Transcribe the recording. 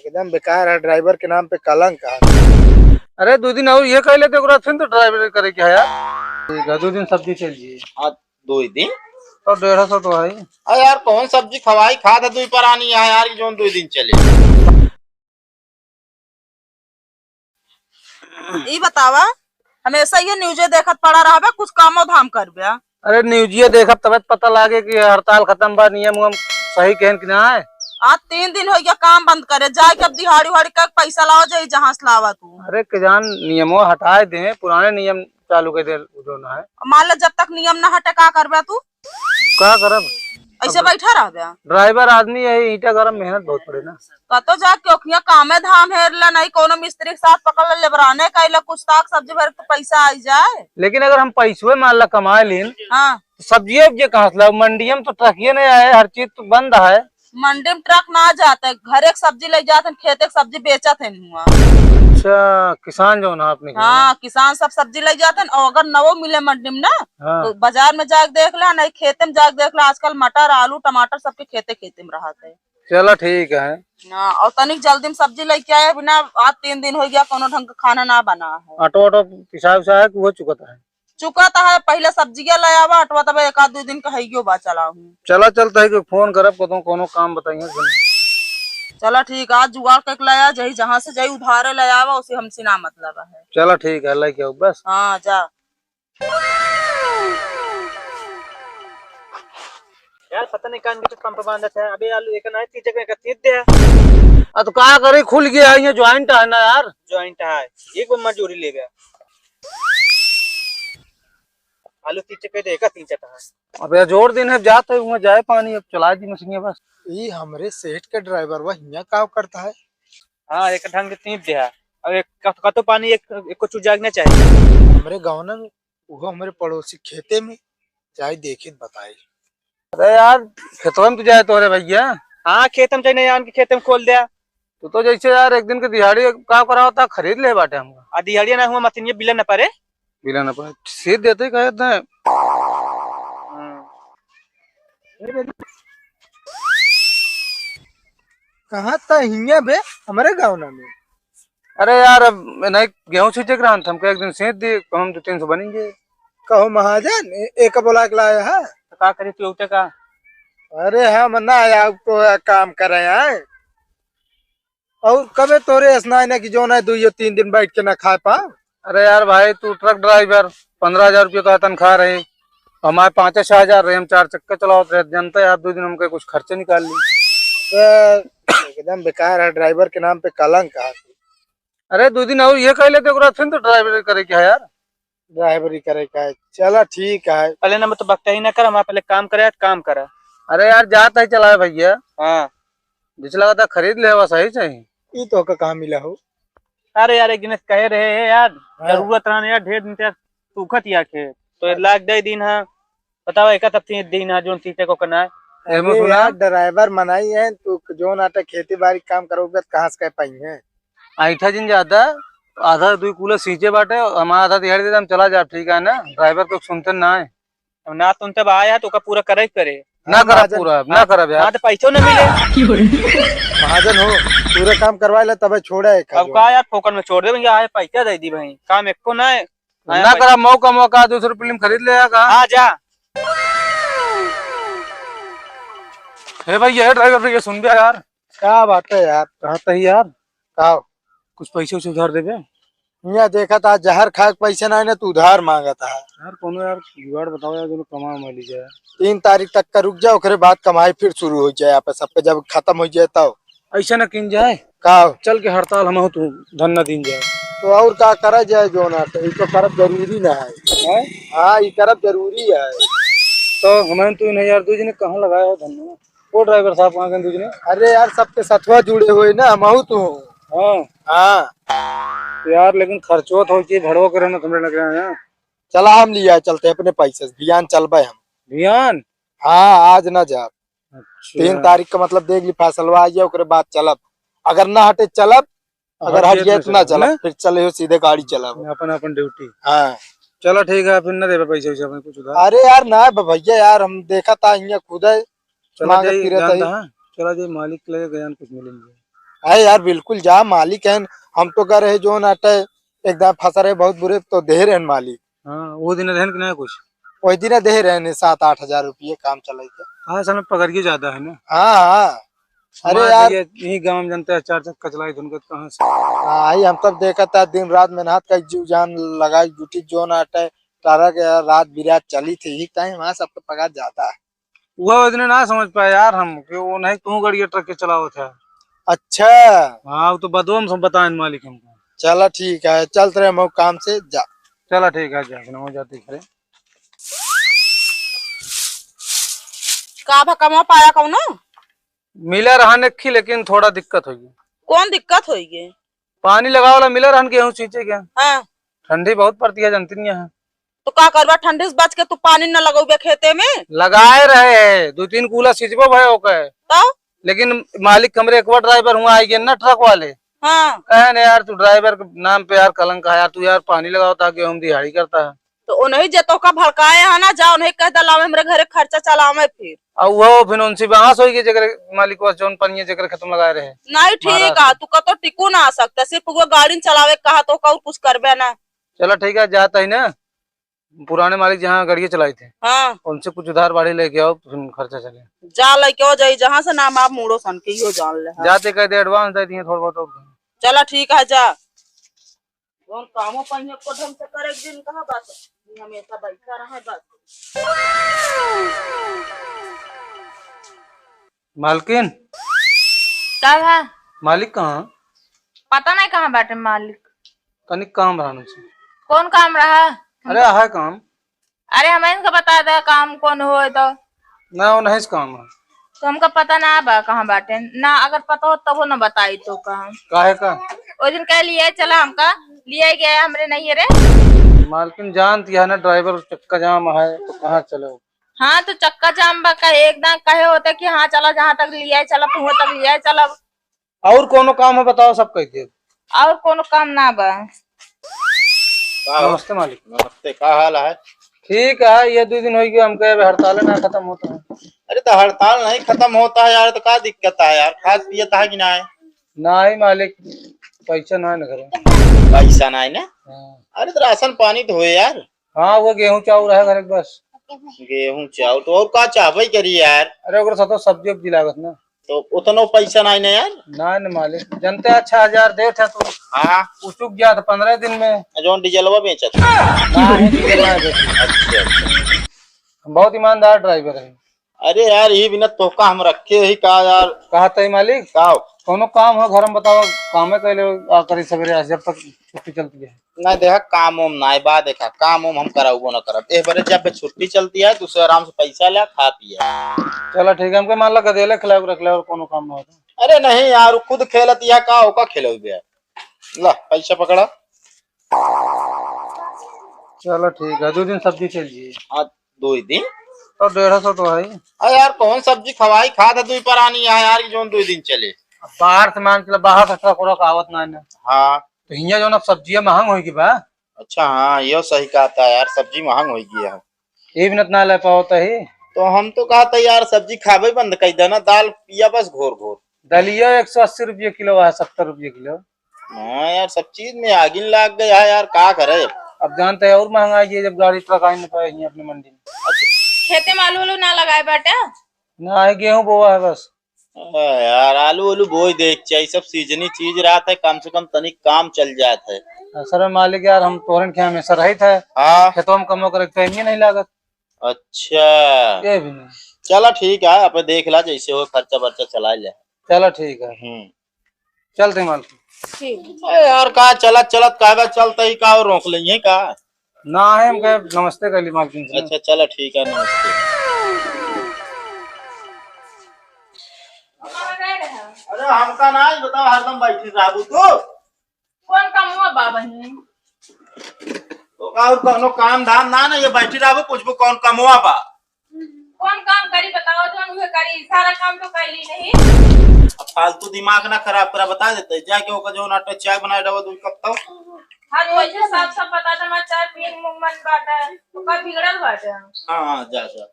एकदम बेकार है, ड्राइवर के नाम पे कलंक है। अरे 2 दिन और ये कह लेते फिर तो ड्राइवर करे क्या यार। ठीक है 2 दिन सब्जी चाहिए। आज 2 दिन तो 150 तो है। अरे यार कौन सब्जी खवाई खा था 2 पर आनी है यार जो 2 दिन चले। ई बतावा हमेशा ये न्यूज़े देखत पड़ा रहा कुछ कामो धाम कर बिया। अरे न्यूजिया देखा तब पता लागे कि हड़ताल खत्म बा, नियम उयम सही कहन कि ना है। आज 3 दिन हो गया काम बंद करे जाए के अब दिहाड़ी उहाड़ी का पैसा लाओ जाए जहां से लावा तू। अरे के जान नियमों हटाए दे, पुराने नियम चालू कर दे ना है। मान लो जब तक नियम ना हटे का करबा तू? क्या करब, ऐसे बैठा रह गया। ड्राइवर आदमी है, ईटा गरम मेहनत बहुत पड़े ना। कतो जा क्यों कामे धाम हेरला नहीं कोनो मिस्त्री के साथ पकड़ ले लेबराने कैला कुछ ताक सब्जी भर तो पैसा आ जाए। लेकिन अगर हम पैसों मान ला कमाए लीन हाँ तो सब्जी उब्जी कहाँ से लाओ? मंडियम तो ट्रकिए नहीं आए, हर चीज तो बंद है। मंडी में ट्रक ना जाते घर एक सब्जी ले जाते खेत एक सब्जी बेचत है हुआ। अच्छा किसान जो ना आपने हाँ किसान सब सब्जी ले जाते हैं और अगर नवो मिले मंडी में ना हाँ। तो बाजार में जाके देख ला नहीं खेते में जाके देख ला आजकल मटर आलू टमाटर सबके खेते में रहते हैं। चलो ठीक है ना और तनिक जल्दी में सब्जी लेके आए बिना आज 3 दिन हो गया कोनो ढंग का खाना ना बना है। ऑटो ऑटो पिसा उसा है कि वो चुकता है? चुका था है पहले सब्जियां ले आवा अटवा तब 1-2 दिन का है बा चला हूँ। चला चलता है कि फोन करब को कोनो काम बताइए। चला ठीक आज जुगाड़ करके लाया जाई जहाँ से जाई उधारे ले आवा उसे हमसे ना मतलब है। चलो ठीक है लेके आओ बस। हाँ जा यार पता नहीं कान के पंप बांधा था अबे आलू एक ना 30 जगह का 30 दे। तो क्या करे खुल गया है, ये ज्वाइंट है ना यार। जॉइंट है एक वो मजदूरी ले गया आलू 30 जगह देगा 3 जगह। अब यार जोर दिन है जाते हुए जाए पानी, अब चला दी मशीन बस। ये हमरे सेठ के ड्राइवर वह यहाँ काम करता है। हां एक ढंग से 30 दे है अब एक का तो पानी एक को जागना चाहिए। हमरे गाँव में वो हमारे पड़ोसी खेते में जाए देखे बताए। अरे यार खेतों में तो जाए तो भैया। हां खेत में चाहिए यान के खेत में खोल दिया तो जैसे यार एक दिन के दिहाड़ी का करा होता खरीद ले बाटे हमका। आ दिहाड़िया ना हुआ मशीन ये बिलन ना पड़े बिना ना पाए सीध देते कहते हैं। कहाँ था हिया बे हमारे गाँव में। अरे यार अब नहीं गेहूं छींचे रहा था हमको एक दिन सीध दी हम 200-300 बनेंगे। कहो महाजन एक बोला के लाया है। तो का करे तू उठे का? अरे हम ना आया तो काम करे हैं और कबे तोरे स्नान है कि जो ना 2-3 दिन बैठ के ना खा पा। अरे यार भाई तू ट्रक ड्राइवर 15,000 रुपये का तनख्वाह रहे, हमारे 5-6 हजार रहे, हम 4 चक्कर चलाओ जनता है। आप 2 दिन हमके कुछ खर्चे निकाल ली। एकदम बेकार है, ड्राइवर के नाम पे कलंक है। अरे 2 दिन और ये कह लेते फिर तो ड्राइवर करे क्या यार। ड्राइवरी करे का है। चला ठीक है पहले ना तो बकता ही ना कर हम पहले काम करे काम करा। अरे यार जाता ही चला है भैया। हां जिस लगा था खरीद ले बस सही चाहिए। ये तो का कहाँ मिला हो। अरे यार एक दिन कह रहे हैं यार हाँ। जरूरत रहने यार ढेर दिन तक सूखत या के तो लाग दे दिन है बताओ एक तब 3 दिन है जो 30 को करना है। अरे यार ड्राइवर मनाई है तू जो नाटक खेती बाड़ी काम करोगे कहाँ से कह पाई है। ऐठा जिन जाता आधा 2 कूलर सींचे बाटे हमारा आधा दिहाड़ी देता हम चला जाए ठीक है ना। ड्राइवर को सुनते ना है ना तुम तब आया तो का पूरा करे करे ना करा पूरा ना करा यार। हाँ तो पैसों न मिले महाजन हो पूरा काम करवा ले तब छोड़ा है अब का यार फोकट में छोड़ दे आए पैसा दे दी भाई काम एक को ना है ना करा मौका 200 रुपये में खरीद ले का। हाँ जा हे भैया ड्राइवर भैया सुन बे यार। क्या बात है यार। कहता ही यार का कुछ पैसे उसे उधार देबे। यहाँ देखा था जहर खा के पैसे ना ना तू उधार मांगा था यार कोनो यार जुगाड़ बताओ यार, दोनों कमा ली जाए। 3 तारीख तक का रुक जाओ फिर बाद कमाई फिर शुरू हो जाए आप सबके जब खत्म हो जाए तब ऐसा न किन जाए का चल के हड़ताल हम तू धन न दिन जाए तो और का करा जाए जो ना तो इसको करब जरूरी ना है। हाँ ये करब जरूरी है। तो हमें तू नहीं यार दूजी ने कहाँ लगाया हो धन वो ड्राइवर साहब वहाँ के दूजी ने। अरे यार सबके सथवा जुड़े हुए ना हम तू। हाँ हाँ यार लेकिन खर्चो तो भड़ो करे ना तुमने लग रहे हैं। चला हम लिया चलते अपने पैसे से बियान चलबे हम ध्यान। हाँ आज ना जा अच्छा। 3 तारीख का मतलब देख ली फैसलवा आ गया ओकरे बाद चलब अगर ना हटे चलब अगर हट गया तो ना चलब फिर चले हो सीधे गाड़ी चलब अपन अपन ड्यूटी। हाँ चलो ठीक है फिर न दे पैसे वैसे अपने कुछ उधार। अरे यार ना भैया यार हम देखा था यहाँ खुद चला जाए मालिक लगे गया कुछ मिलेंगे। अरे यार बिल्कुल जा, मालिक है। हम तो कह रहे जो नाटे एकदम फंसा रहे बहुत बुरे, तो दे रहे हैं मालिक। हाँ वो दिन रहन के नहीं कुछ। वही दिन दे रहे हैं 7-8 हजार रुपये काम चलाई के। हाँ असल में पकड़ ज्यादा है ना। हाँ हाँ। अरे हमारे यार भैया यही गाँव में जनता है, 4 चक्का चलाई धुन कहाँ से। आई हम तब देखा था दिन रात मेहनत का जीव जान लगाई ड्यूटी जो नाटे तारा के रात बिरात चली थी ही टाइम वहाँ सबको पगार जाता है। वो दिन ना समझ पाए यार हम कि वो नहीं तू गाड़ी ट्रक के चलाओ था। अच्छा हाँ वो तो बदोम सब बताए मालिक हमको। चलो ठीक है, चलते रहे हम काम से जा। चला ठीक है, जा हो जाती खरे। का भकमा पाया कौन? मिला रहने की लेकिन थोड़ा दिक्कत होगी। कौन दिक्कत होगी? पानी लगाओ वाला मिला रहन गेहूं सींचे क्या। हाँ ठंडी बहुत पड़ती है जानती नहीं है। तो का करबा, ठंडी से बच के तू पानी न लगोगे खेते में? लगाए रहे है 2-3 कूला सींचबो भयो ओके। तो लेकिन मालिक हमरे एक बार ड्राइवर हुआ आई ना ट्रक वाले। हाँ कहे न यार तू ड्राइवर के नाम पे यार कलंक है यार, तू यार पानी लगाओ था गेहूं दिहाड़ी करता है। तो उन्हें जतो का भड़काए है ना, जा उन्हें कह दलावे हमरे घरे खर्चा चलावे फिर। और वो फिर उनसे बहस होगी जगह मालिक बस जोन पनिया जगह खत्म लगाए रहे। नहीं ठीक है, तू कतो टिकू ना आ सकता, सिर्फ वो गाड़ी चलावे कहा तो का कुछ करबे ना। चलो ठीक है, जाता ही ना पुराने मालिक जहाँ गाड़ी चलाई थे हाँ उनसे कुछ उधार बाड़ी लेके आओ, फिर खर्चा चले। जा लेके हो जाई जहाँ से नाम आप मुड़ो सन के यो जान ले। हाँ। जाते कह दे एडवांस दे दिए थोड़ा बहुत। चला ठीक है जा। कौन कामों पहिया को ढंग से करे, एक दिन कहा बस हमेशा बैठा रहे बस। मालकिन क्या है? मालिक कहाँ? पता नहीं कहाँ बैठे मालिक। तनिक काम रहने से। कौन काम रहा? अरे है काम। अरे हमें इनका बता दे काम कौन हो तो। ना वो नहीं काम है। तो हमको पता ना बा कहाँ बैठे ना, अगर पता हो तब वो न बताई तो कहाँ। काहे का? उस दिन कह लिए चला हमका लिया गया हमरे नहीं रे। मालकिन जानती है ना ड्राइवर चक्का जाम है तो कहाँ चले। हाँ तो चक्का जाम बा का एकदम कहे होते कि हाँ चला जहाँ तक लिया चला तू तक लिया चला। और कोनो काम है बताओ, सब कह दे। और कोनो काम ना बा। नमस्ते मालिक। नमस्ते, क्या हाल है? ठीक है, ये 2 दिन हो गए हमको हड़ताल ना खत्म होता है। अरे तो हड़ताल नहीं खत्म होता है यार, तो क्या दिक्कत है यार? खाद पियता है कि ना है? ना ही मालिक पैसा ना है ना घरे। पैसा ना है ना? हाँ। अरे तो राशन पानी तो हो यार। हाँ वो गेहूं चाउर है घर के बस। गेहूं चावल तो और का चाहबे करी यार। अरे ओकरा साथ सब्जी उब्जी लागत ना। तो उतना पैसा नहीं ना यार। ना न मालिक जनते 6,000 दे थे तो हाँ चुक गया था 15 दिन में। जो डीजलवा बेचत। ना ही डीजल ना देते। अच्छा। हम बहुत ईमानदार ड्राइवर है। अरे यार ये बिना तोका हम रखे ही का यार। कहा था मालिक का कोनो काम हो घर में बताओ, काम है कहले करी सवेरे जब तक छुट्टी चलती है। नहीं देखा काम उम ना बा, देखा काम उम हम कराबो ना करब। एक बार जब छुट्टी चलती है तो उसे आराम से पैसा ले खा पिया। चलो ठीक है, हमके मान ला गदेले खिलाओ रख ले और कोनो काम ना होता। अरे नहीं यार खुद खेलत या का ओका खेलो बे। ला पैसा पकड़ा। चलो ठीक है, 2 दिन सब्जी चलिए। हाँ 2 दिन तो 150 तो है। अरे यार कौन सब्जी खवाई खा था 2 पर आनी है यार, जो 2 दिन चले। बाहर से मान चला बाहर से ट्रक उरक आवत ना है। हाँ तो हियां जो ना सब्जियां महंग होगी बा। अच्छा हाँ ये सही कहा था यार, सब्जी महंग हो गई है। ये भी ना ले पाओ तो ही। तो हम तो कहा था यार सब्जी खावे बंद कर देना, दाल पिया बस घोर घोर। दलिया 180 रुपये किलो है, 70 रुपये किलो। हाँ यार सब चीज में आगिन लाग गया है यार, का करे। अब जानते हैं और महंगाई है जब गाड़ी ट्रक आई नहीं पाएगी अपनी मंडी में। खेते में आलू वालू ना लगाए बेटा? ना है गेहूं बोआ है बस। यार आलू वालू बोई देख चाहिए, सब सीजनी चीज रहा था, कम से कम तनिक काम चल जाता है। सर मालिक यार हम तोरन के हमेशा रही थे। हाँ खेतों में कमो करे टाइम ही नहीं लागत। अच्छा ये भी नहीं। चलो ठीक है, अब देख ला जैसे हो खर्चा बर्चा चला ले। चलो ठीक है, चलते हैं मालिक। ठीक। अरे यार का चलत चलत का चलता ही का और रोक लेंगे का। ना है हम कहे नमस्ते कर ली मालकिन से। अच्छा चलो ठीक है, नमस्ते। अरे हमका ना बताओ, हरदम बैठी रहू तो कौन काम हुआ बाबा ही? तो का और कोनो काम धाम ना ना, ये बैठी रहू पूछबो कौन कमवा बा। कौन काम करी बताओ, जो उहे करी सारा काम तो कैली नहीं। अब फालतू दिमाग ना खराब करा, बता देते जाके ओका जो नाटक चाय बनाए रहो दूध कब तक। हाँ तो वैसे साफ साफ बता दे, मैं चाय पीन मन बाटा तो का बिगड़ल बाटा। हाँ जा जा।